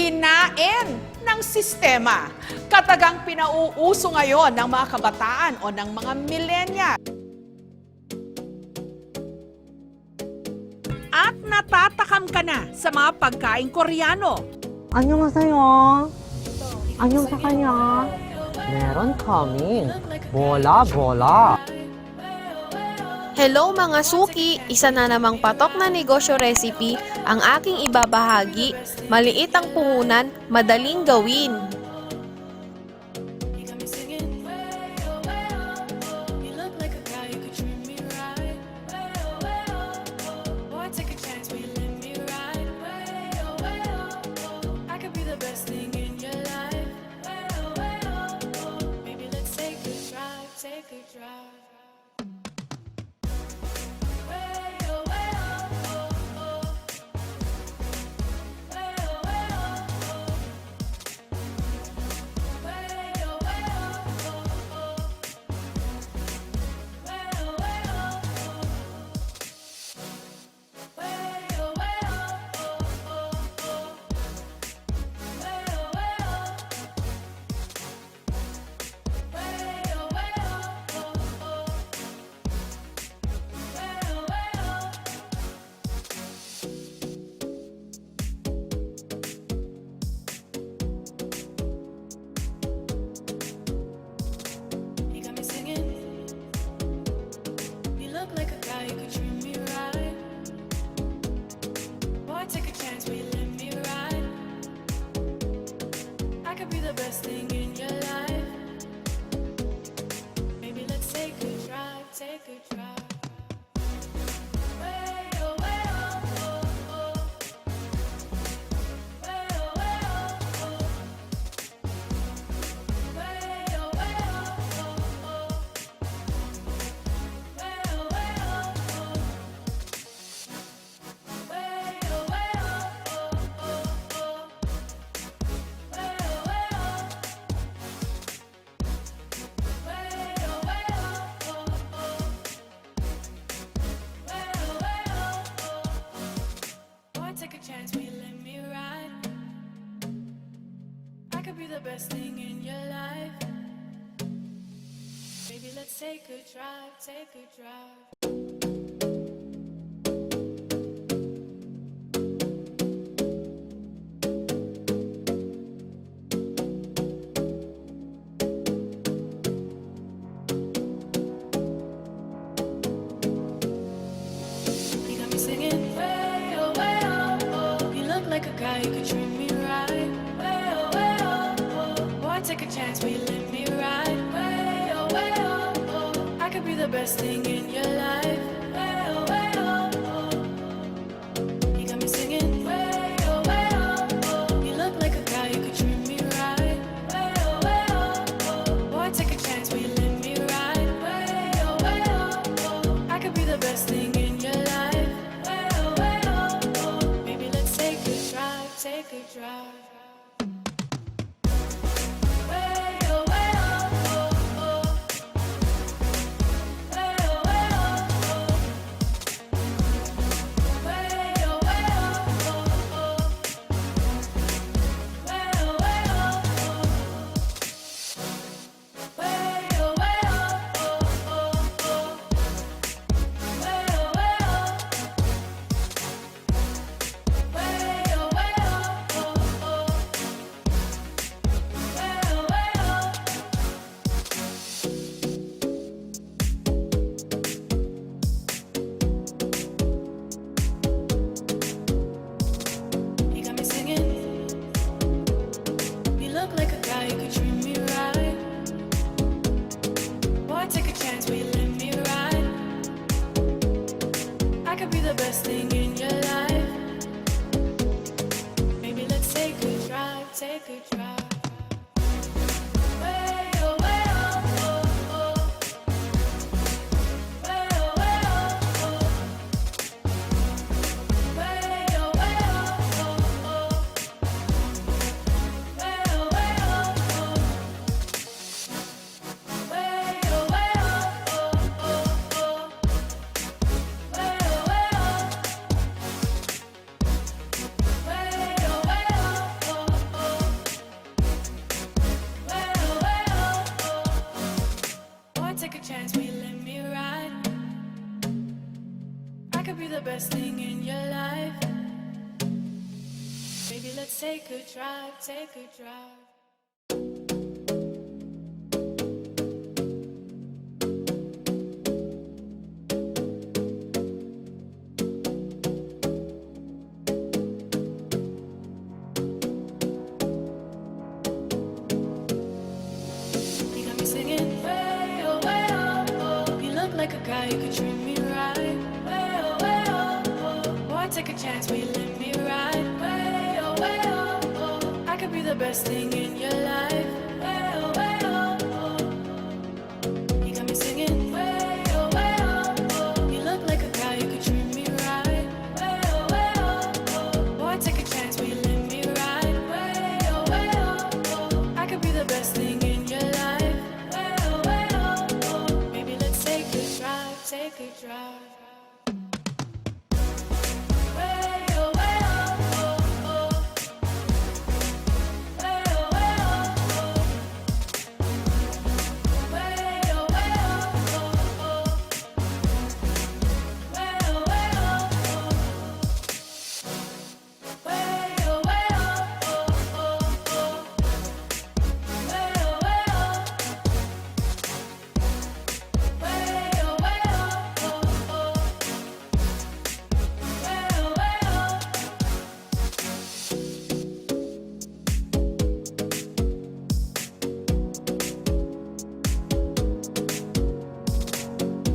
kinain ng sistema. Katagang pinauuso ngayon ng mga kabataan o ng mga millennial. At natatakam ka na sa mga pagkain Koreano. 안녕하세요. 안녕하세요. meron kaming bola-bola. Hello mga suki! Isa na namang patok na negosyo recipe ang aking ibabahagi. Maliit ang puhunan, madaling gawin. Best thing in your life. Baby, let's take a drive, take a drive. You got me singing way oh, way oh, oh. You look like a guy who could treat me right. Take a chance, will you let me ride? Way oh, oh. I could be the best thing in your life. Way oh, oh. You got me singing. Way oh, oh. You look like a guy who could treat me right. Way oh, oh. Boy, take a chance, will you let me ride? Way oh, I could be the best thing in your life. Way oh. Baby, let's take a drive, take a drive. let's take a drive, take a drive. You got me singing way oh, oh. You look like a guy who could treat me right. Way oh, oh. Boy, take a chance, will you let me ride? Way oh. I could be the best thing in your life. Way oh. You got me singing way oh. You look like a guy who could treat me right. Way oh. Boy, take a chance, will you let me ride? Way oh. I could be the best thing in your life. Way oh. Maybe let's take a drive, take a drive. Way oh.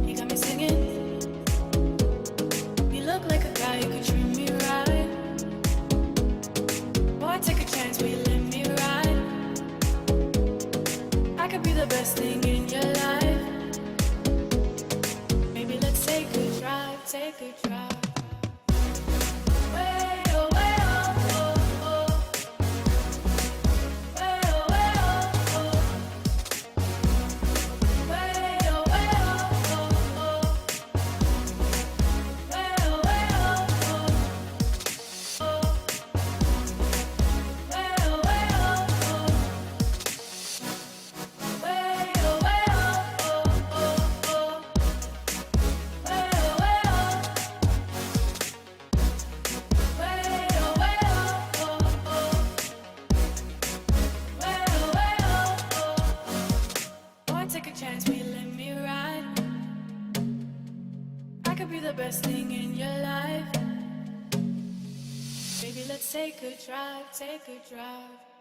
You got me singing. You look like a guy who could treat me right. Boy, take a chance, will you let me ride? I could be the best thing in your life. Maybe let's take a drive, take a drive. Way oh. Way oh. Way Boy, take a chance, will you let me ride? I could be the best thing in your life. Baby, let's take a drive, take a drive.